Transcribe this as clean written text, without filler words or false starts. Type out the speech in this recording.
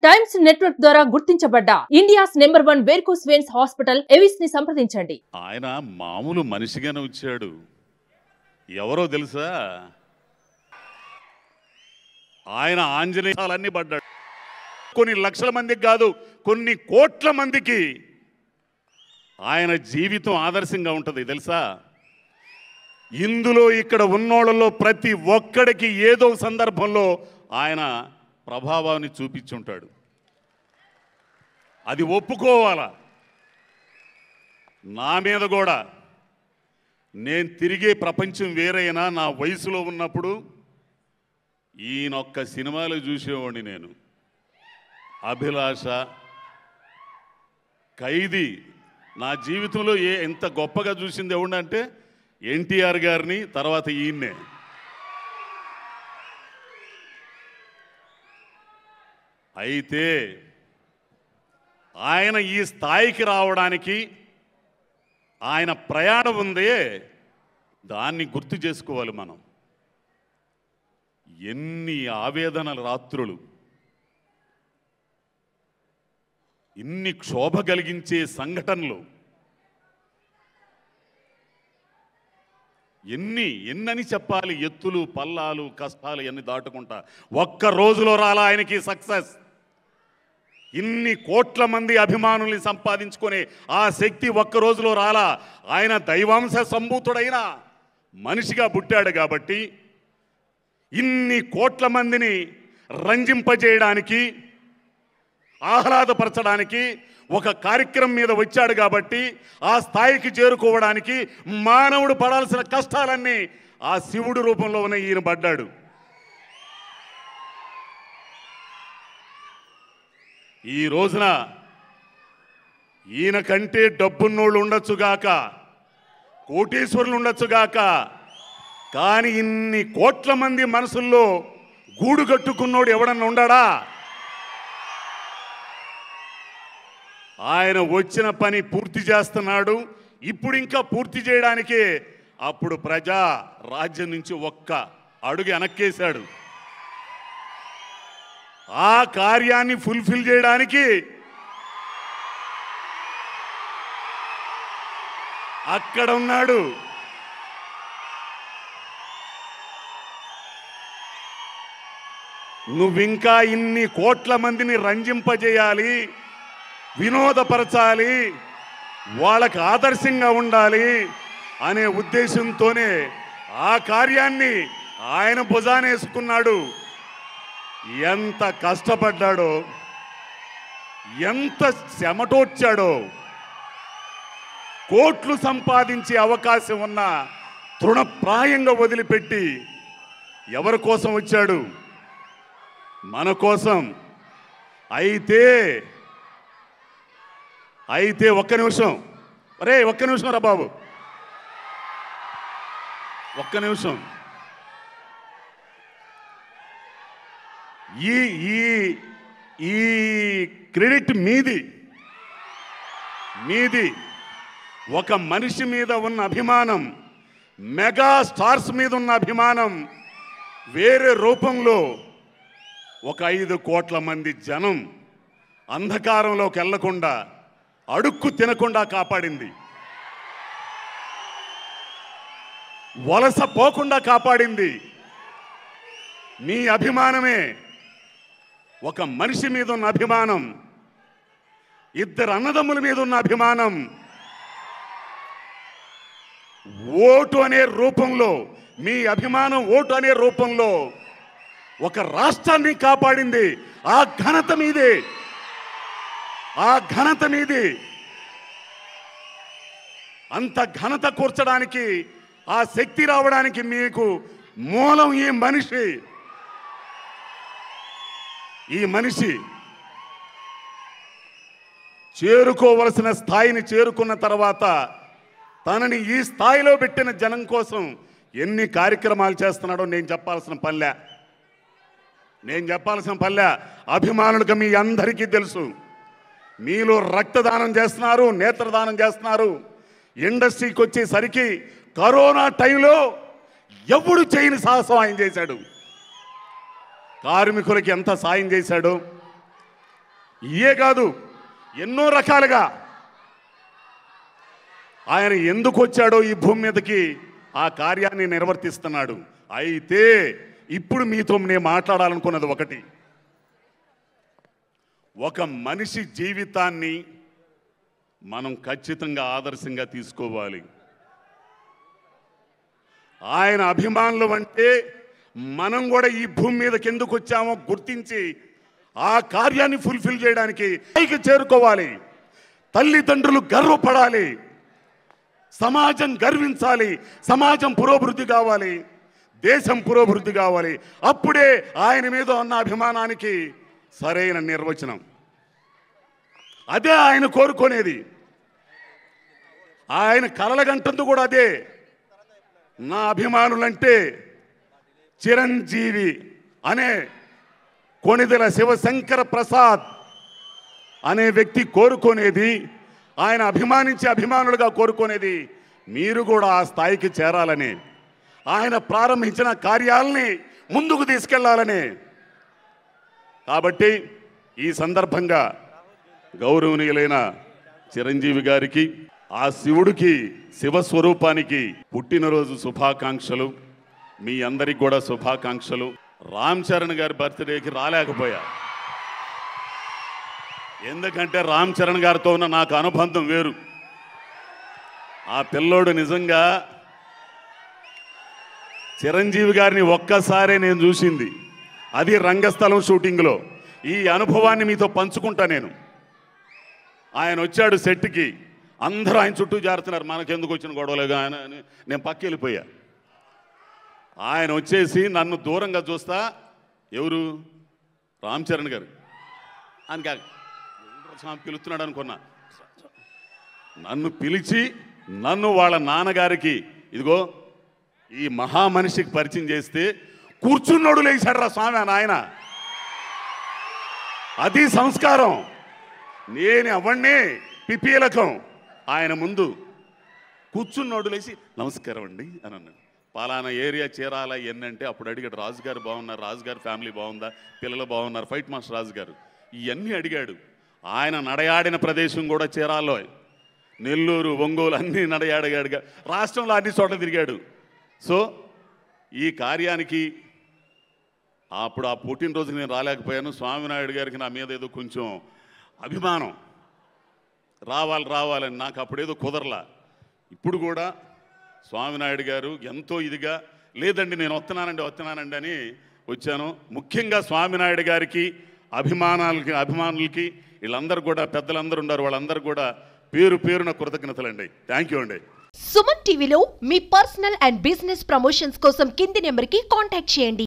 Times Network ద్వారా గుర్తించబడ్డ India's number 1 varicose veins hospital Avis ని సంప్రదించండి. ఆయన మామూలు మనిషిగానే వచ్చాడు. ఎవరో తెలుసా? ఆయన ఆంజనేయాలన్నీ పడ్డాడు. కొన్ని లక్షల మందికి కాదు, కొన్ని కోట్ల మందికి ఆయన జీవితం ఆదర్శంగా ఉంటుంది తెలుసా? ఇందులో ఇక్కడ ఉన్నోళ్ళలో ప్రతి ఒక్కడికి ఏదో సందర్భంలో ఆయన ప్రభావాన్ని చూపించుంటాడు. అది ఒప్పుకోవాలా. నా మీద కూడా నేను తిరిగే ప్రపంచం వేరైనా నా వయసులో ఉన్నప్పుడు ఈయనొక్క సినిమాలు చూసేవాడిని నేను. అభిలాష, ఖైదీ. నా జీవితంలో ఎంత గొప్పగా చూసింది ఎవడంటే ఎన్టీఆర్ గారిని, తర్వాత ఈయన్నే. అయితే ఆయన ఈ స్థాయికి రావడానికి ఆయన ప్రయాణం ఉందే, దాన్ని గుర్తు చేసుకోవాలి మనం. ఎన్ని ఆవేదనల రాత్రులు, ఇన్ని క్షోభ కలిగించే సంఘటనలు, ఎన్నని చెప్పాలి. ఎత్తులు పల్లాలు కష్టాలు ఎన్ని దాటుకుంటా ఒక్క రోజులో రాలా ఆయనకి సక్సెస్. ఇన్ని కోట్ల మంది అభిమానుల్ని సంపాదించుకునే ఆ శక్తి ఒక్క రోజులో రాలా. ఆయన దైవాంశ సంభూతుడైన మనిషిగా పుట్టాడు కాబట్టి ఇన్ని కోట్ల మందిని రంజింపజేయడానికి, ఆహ్లాదపరచడానికి ఒక కార్యక్రమం మీద వచ్చాడు కాబట్టి ఆ స్థాయికి చేరుకోవడానికి మానవుడు పడాల్సిన కష్టాలన్నీ ఆ శివుడు రూపంలో ఉన్న ఈయన పడ్డాడు. ఈ రోజున ఈయన కంటే డబ్బున్నోళ్ళు ఉండొచ్చుగాక, కోటీశ్వరులు ఉండొచ్చుగాక, కానీ ఇన్ని కోట్ల మంది మనసుల్లో గూడు కట్టుకున్నోడు ఎవడన్నా ఉండాడా? ఆయన వచ్చిన పని పూర్తి చేస్తున్నాడు. ఇప్పుడు ఇంకా పూర్తి చేయడానికి అప్పుడు ప్రజా రాజ్యం నుంచి ఒక్క అడుగు వెనక్కేశాడు. ఆ కార్యాన్ని ఫుల్ఫిల్ చేయడానికి అక్కడ ఉన్నాడు. నువ్వింకా ఇన్ని కోట్ల మందిని రంజింపజేయాలి, వినోదపరచాలి, వాళ్ళకి ఆదర్శంగా ఉండాలి అనే ఉద్దేశంతోనే ఆ కార్యాన్ని ఆయన భుజానేసుకున్నాడు. ఎంత కష్టపడ్డాడో, ఎంత చెమటోడ్చాడో. కోట్లు సంపాదించే అవకాశం ఉన్న తృణప్రాయంగా వదిలిపెట్టి ఎవరి కోసం వచ్చాడు? మన కోసం. అయితే ఒక్క నిమిషం, ఒక్క నిమిషం రా బాబు, ఒక్క నిమిషం. ఈ క్రెడిట్ మీది. ఒక మనిషి మీద ఉన్న అభిమానం, మెగా స్టార్స్ మీద ఉన్న అభిమానం వేరే రూపంలో ఒక 5 కోట్ల మంది జనం అంధకారంలోకి వెళ్లకుండా, అడుక్కు తినకుండా కాపాడింది. వలస పోకుండా కాపాడింది మీ అభిమానమే. ఒక మనిషి మీద ఉన్న అభిమానం, 2 అన్నదమ్ముల మీద ఉన్న అభిమానం, ఓటు అనే రూపంలో, మీ అభిమానం ఓటు అనే రూపంలో ఒక రాష్ట్రాన్ని కాపాడింది. ఆ ఘనత మీదే, అంత ఘనత కూర్చడానికి, ఆ శక్తి రావడానికి మీకు మూలం ఈ మనిషి చేరుకోవలసిన స్థాయిని చేరుకున్న తర్వాత తనని ఈ స్థాయిలో పెట్టిన జనం కోసం ఎన్ని కార్యక్రమాలు చేస్తున్నాడో నేను చెప్పాల్సిన పల్లె అభిమానులుగా మీ అందరికీ తెలుసు. మీలో రక్తదానం చేస్తున్నారు, నేత్రదానం చేస్తున్నారు. ఇండస్ట్రీకి వచ్చేసరికి కరోనా టైంలో ఎవడు చేయని సాహసం ఆయన చేశాడు. కార్మికులకి ఎంత సాయం చేశాడు, ఇయే కాదు, ఎన్నో రకాలుగా ఆయన ఎందుకు వచ్చాడో ఈ భూమి మీదకి ఆ కార్యాన్ని నిర్వర్తిస్తున్నాడు. అయితే ఇప్పుడు మీతో నేను మాట్లాడాలనుకున్నది ఒకటి, ఒక మనిషి జీవితాన్ని మనం ఖచ్చితంగా ఆదర్శంగా తీసుకోవాలి. ఆయన అభిమానులు అంటే మనం కూడా ఈ భూమి మీదకి ఎందుకు వచ్చామో గుర్తించి ఆ కార్యాన్ని ఫుల్ఫిల్ చేయడానికి పైకి చేరుకోవాలి. తల్లిదండ్రులు గర్వపడాలి, సమాజం గర్వించాలి, సమాజం పురోభివృద్ధి కావాలి, దేశం పురోభివృద్ధి కావాలి. అప్పుడే ఆయన మీద ఉన్న అభిమానానికి సరైన నిర్వచనం. అదే ఆయన కోరుకునేది, ఆయన కలలుగంటుంది కూడా అదే. నా అభిమానులంటే చిరంజీవి అనే కొణిదెల శివశంకర ప్రసాద్ అనే వ్యక్తి కోరుకునేది, ఆయన అభిమానించే అభిమానులుగా కోరుకునేది మీరు కూడా ఆ స్థాయికి చేరాలని, ఆయన ప్రారంభించిన కార్యాలని ముందుకు తీసుకెళ్లాలని. కాబట్టి ఈ సందర్భంగా గౌరవనీయులైన చిరంజీవి గారికి, ఆ శివుడికి, శివస్వరూపానికి పుట్టినరోజు శుభాకాంక్షలు. మీ అందరికి కూడా శుభాకాంక్షలు. రామ్ చరణ్ గారి బర్త్డేకి రాలేకపోయా, ఎందుకంటే రామ్ చరణ్ గారితో ఉన్న నాకు అనుబంధం వేరు. ఆ పిల్లోడు నిజంగా చిరంజీవి గారిని ఒక్కసారే నేను చూసింది, అది రంగస్థలం షూటింగ్లో. ఈ అనుభవాన్ని మీతో పంచుకుంటా నేను. ఆయన వచ్చాడు సెట్కి, అందరూ ఆయన చుట్టూ చేరుతున్నారు, మనకెందుకు వచ్చిన గొడవలుగా ఆయన అని నేను పక్క వెళ్ళిపోయా. ఆయన వచ్చేసి నన్ను దూరంగా చూస్తా, ఎవరు రామ్ చరణ్ గారు అని కాదు, స్వామి పిలుస్తున్నాడు అనుకున్నా. నన్ను పిలిచి నన్ను వాళ్ళ నాన్నగారికి ఇదిగో ఈ మహామనిషికి పరిచయం చేస్తే కూర్చున్నోడు లేచాడు రా స్వామి ఆయన. అది సంస్కారం. నేను అవన్నీ పిపీలకం. ఆయన ముందు కూర్చున్నోడు లేచి నమస్కారం అండి అని అన్నాడు. పలానా ఏరియా చేరాల ఎన్నంటే అప్పుడు అడిగాడు, రాజుగారు బాగున్నారు, రాజుగారి ఫ్యామిలీ బాగుందా, పిల్లలు బాగున్నారు, ఫైట్ మాస్టర్ రాజు గారు, ఇవన్నీ అడిగాడు. ఆయన నడయాడిన ప్రదేశం కూడా చీరాల్లో, నెల్లూరు, ఒంగోలు అన్నీ నడయాడగాడుగా, రాష్ట్రంలో అన్ని చోట్ల తిరిగాడు. సో ఈ కార్యానికి అప్పుడు ఆ పుట్టినరోజుకి నేను రాలేకపోయాను. స్వామినాయుడు గారికి నా మీద ఏదో కొంచెం అభిమానం, రావాలని నాకు అప్పుడేదో కుదరలా. ఇప్పుడు కూడా స్వామినాయుడు గారు ఎంతో ఇదిగా, లేదండి నేను వస్తున్నానండి అని వచ్చాను. ముఖ్యంగా స్వామినాయుడు గారికి, అభిమానులకి వీళ్ళందరూ కూడా, పెద్దలందరూ ఉన్నారు, వాళ్ళందరూ కూడా పేరు పేరున కృతజ్ఞతలండి. థ్యాంక్ యూ అండి. సుమన్ టీవీలో మీ పర్సనల్ అండ్ బిజినెస్ ప్రమోషన్స్ కోసం కింది నెంబర్కి కాంటాక్ట్ చేయండి.